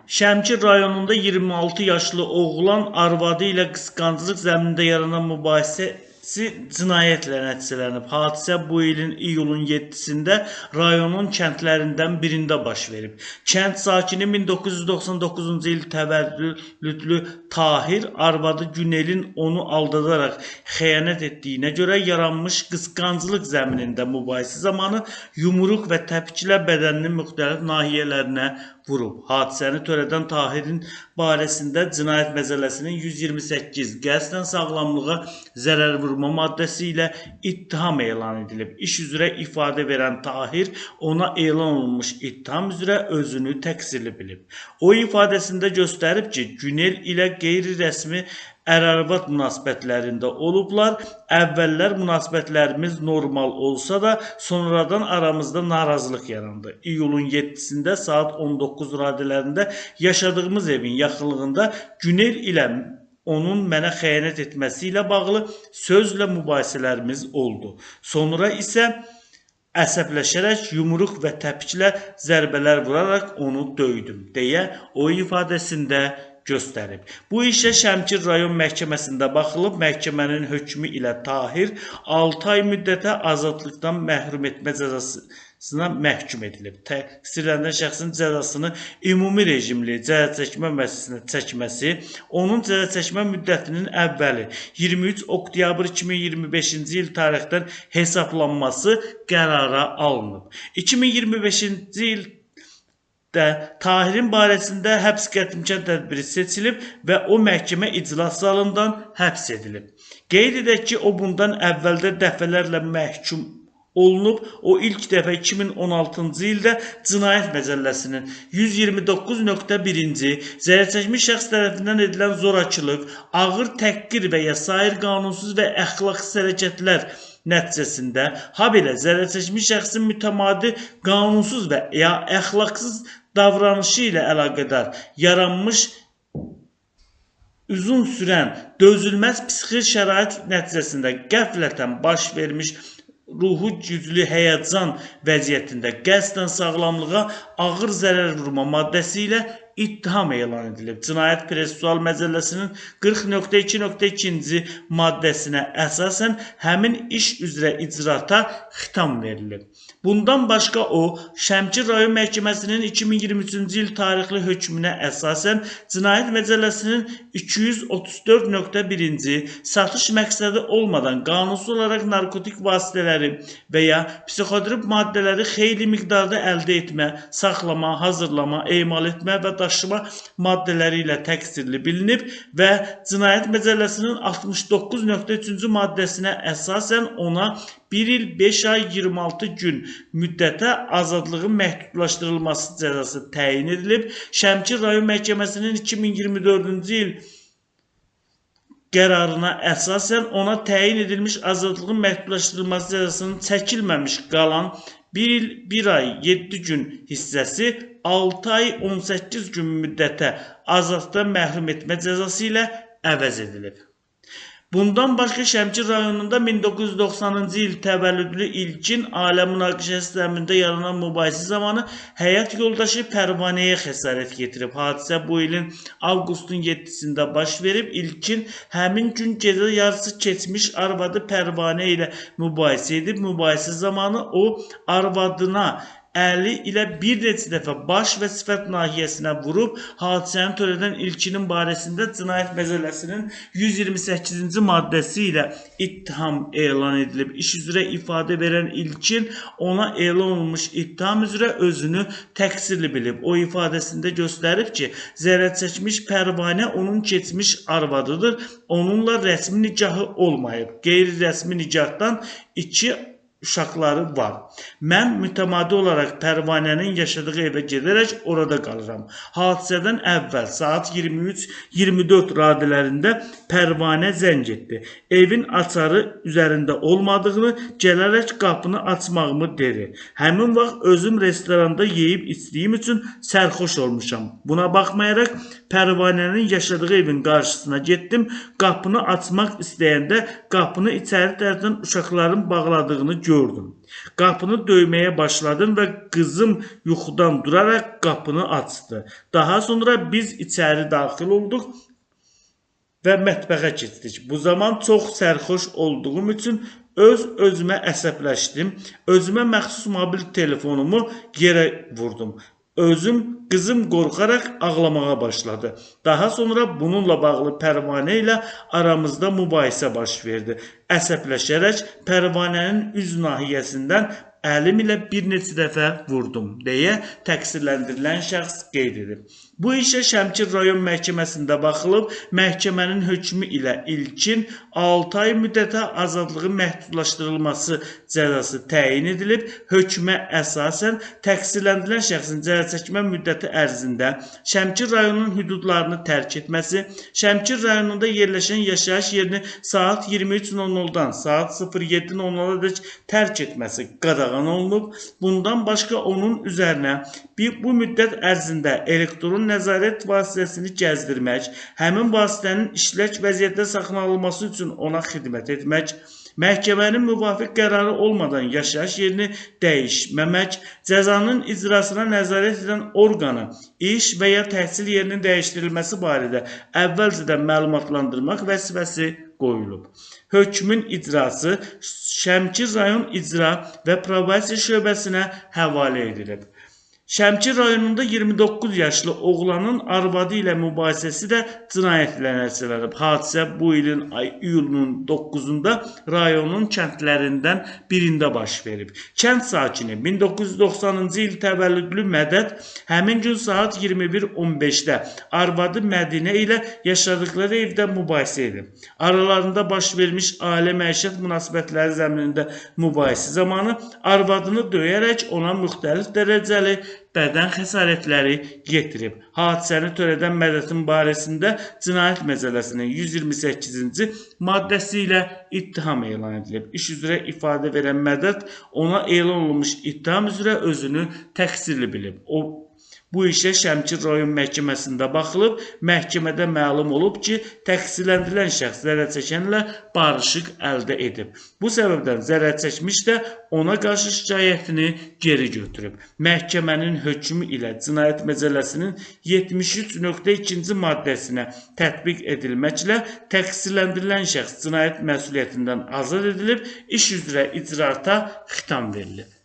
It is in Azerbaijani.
Şəmkir rayonunda 26 yaşlı oğlan arvadı ilə qısqanclıq zəminində yaranan mübahisəsi cinayətlə nəticələnib. Hadisə bu ilin iyulun 7-sində rayonun kəndlərindən birində baş verib. Kənd sakini 1999-cu il təvəllüdlü Tahir arvadı Günelin onu aldadaraq xəyanət etdiyinə görə yaranmış qısqanclıq zəminində mübahisə zamanı yumruq və təpiklə bədəninin müxtəlif nahiyələrinə vurub. Hadisəni törədən Tahirin barəsində Cinayət Məcəlləsinin 128 qəsdən sağlamlığa zərər vurma maddəsi ilə ittiham elan edilib. İş üzrə ifadə verən Tahir ona elan olunmuş ittiham üzrə özünü təqsirli bilib. O ifadəsində göstərib ki, Günel ilə qeyri-rəsmi ər-arvad münasibətlərində olublar. Əvvəllər münasibətlərimiz normal olsa da sonradan aramızda narazılıq yarandı. İyulun 7-sində saat 19 radələrində yaşadığımız evin yaxınlığında Günel ilə onun mənə xəyanət etməsi ilə bağlı sözlə mübahisələrimiz oldu. Sonra isə əsəbləşərək yumruq və təpiklə zərbələr vuraraq onu döydüm deyə o ifadəsində göstərib. Bu işə Şəmkir rayon məhkəməsində baxılıb, məhkəmənin hökmü ilə Tahir 6 ay müddətə azadlıqdan məhrum etmə cəzasına məhkum edilib. Təqsirləndirilən şəxsin cəzasını ümumi rejimli cəzaçəkmə müəssisəsinə çəkməsi, onun cəzaçəkmə müddətinin əvvəli 23 oktyabr 2025-ci il tarixdən hesablanması qərara alınıb. 2025-ci il Tahirin barəsində həbs qətimkan tədbiri seçilib və o məhkəmə iclas zalından həbs edilib. Qeyd edək ki, o bundan əvvəldə dəfələrlə məhkum olunub. O ilk dəfə 2016-cı ildə Cinayət Məcəlləsinin 129.1-ci zərərçəkmiş şəxs tərəfindən edilən zorakılıq, ağır təhqir və ya sair qanunsuz və əxlaqsız hərəkətlər nəticəsində, habelə zərərçəkmiş şəxsin mütəmadi qanunsuz və ya əxlaqsız davranışı ilə əlaqədar yaranmış uzun sürən dözülməz psixi şərait nəticəsində qəflətən baş vermiş ruhu güclü həyəcan vəziyyətində qəsdən sağlamlığa ağır zərər vurma maddəsi ilə ittiham elan edilib. Cinayət Prosessual Məcəlləsinin 40.2.2-ci maddəsinə əsasən həmin iş üzrə icraata xitam verilib. Bundan başqa o, Şəmkir rayon məhkəməsinin 2023-cü il tarixli hökmünə əsasən Cinayət Məcəlləsinin 234.1-ci satış məqsədi olmadan qanunsuz olaraq narkotik vasitələri və ya psixotrop maddələri xeyli miqdarda əldə etmə, saxlama, hazırlama, emal etmə və daşıma maddələri ilə təqsirli bilinib və Cinayət Məcəlləsinin 69.3-cü maddəsinə əsasən ona 1 il 5 ay 26 gün müddətə azadlığın məhdudlaşdırılması cəzası təyin edilib. Şəmkir rayon məhkəməsinin 2024-cü il qərarına əsasən ona təyin edilmiş azadlığın məhdudlaşdırılması cəzasının çəkilməmiş qalan 1 il 1 ay 7 gün hissəsi 6 ay 18 gün müddətə azadlıqdan məhrum etmə cəzası ilə əvəz edilib. Bundan başqa Şəmkir rayonunda 1990-cı il təvəllüdlü İlkin ailə münaqişəsi zəminində yaranan mübahisə zamanı həyat yoldaşı Pərvanəyə xəsarət yetirib. Hadisə bu ilin avqustun 7-sində baş verib. İlkin həmin gün gecə yarısı keçmiş arvadı Pərvanə ilə mübahisə edib. Mübahisə zamanı o arvadına əli ilə bir neçə dəfə baş və sifət nahiyəsinə vurub. Hadisəni törədən İlkinin barəsində Cinayət Məcəlləsinin 128-ci maddəsi ilə ittiham elan edilib. İş üzrə ifadə verən İlkin ona elan olunmuş ittiham üzrə özünü təqsirli bilib. O ifadəsində göstərib ki, zərərçəkmiş Pərvanə onun keçmiş arvadıdır. Onunla rəsmi nikahı olmayıb. Qeyri-rəsmi nikahdan 2 uşaqları var. Mən mütəmadi olaraq Pərvanənin yaşadığı evə gedərək orada qalıram. Hadisədən əvvəl saat 23-24 radələrində Pərvanə zəng etdi. Evin açarı üzərində olmadığını, gələrək qapını açmağımı dedi. Həmin vaxt özüm restoranda yeyib içdiyim üçün sərxoş olmuşam. Buna baxmayaraq Pərvanənin yaşadığı evin qarşısına getdim. Qapını açmaq istəyəndə qapını içəri tərəfdən uşaqların bağladığını gördüm. Qapını döyməyə başladım və qızım yuxudan duraraq qapını açdı. Daha sonra biz içəri daxil olduq və mətbəxə keçdik. Bu zaman çox sərxoş olduğum üçün özümə əsəbləşdim. Özümə məxsus mobil telefonumu yerə vurdum. Qızım qorxaraq ağlamağa başladı. Daha sonra bununla bağlı Pərvanə ilə aramızda mübahisə baş verdi. Əsəbləşərək Pərvanənin üz nahiyəsindən əlim ilə bir neçə dəfə vurdum deyə təqsirləndirilən şəxs qeyd edib. Bu işə Şəmkir rayon məhkəməsində baxılıb, məhkəmənin hökmü ilə ilkin 6 ay müddətə azadlığı məhdudlaşdırılması cəzası təyin edilib. Hökmə əsasən təqsirləndirilən şəxsin cəzaçəkmə müddəti ərzində Şəmkir rayonunun hüdudlarını tərk etməsi, Şəmkir rayonunda yerləşən yaşayış yerini saat 23:00-dan saat 07:00-dək tərk etməsi qadağan olunub. Bundan başqa onun üzərinə bu müddət ərzində elektron nəzarət vasitəsini gəzdirmək, həmin vasitənin işlək vəziyyətdə saxlanılması üçün ona xidmət etmək, məhkəmənin müvafiq qərarı olmadan yaşayış yerini dəyişməmək, cəzanın icrasına nəzarət edən orqanı iş və ya təhsil yerinin dəyişdirilməsi barədə əvvəlcədən məlumatlandırmaq vəzifəsi qoyulub. Hökmün icrası Şəmkir rayon icra və probasiya şöbəsinə həvalə edilib. Şəmkir rayonunda 29 yaşlı oğlanın arvadı ilə mübahisəsi də cinayət ilə nəticələnib. Hadisə bu ilin iyulunun 9-da rayonun kəndlərindən birində baş verib. Kənd sakini 1990-cı il təvəllüdlü Mədəd həmin gün saat 21:15-də arvadı Mədinə ilə yaşadıkları evdə mübahisə edib. Aralarında baş vermiş ailə məişət münasibətləri zəminində mübahisə zamanı arvadını döyərək ona müxtəlif dərəcəli bədən xəsarətləri yetirib. Hadisəni törədən Mədədin barəsində Cinayət Məcəlləsinin 128-ci maddəsi ilə ittiham elan edilib. İş üzrə ifadə verən Mədəd ona elan olunmuş ittiham üzrə özünü təqsirli bilib. Bu işə Şəmkir rayon məhkəməsində baxılıb, məhkəmədə məlum olub ki, təqsirləndirilən şəxs zərər çəkənlə barışıq əldə edib. Bu səbəbdən zərər çəkmiş də ona qarşı şikayətini geri götürüb. Məhkəmənin hökmü ilə Cinayət Məcəlləsinin 73.2-ci maddəsinə tətbiq edilməklə təqsirləndirilən şəxs cinayət məsuliyyətindən azad edilib, iş üzrə icraata xitam verilib.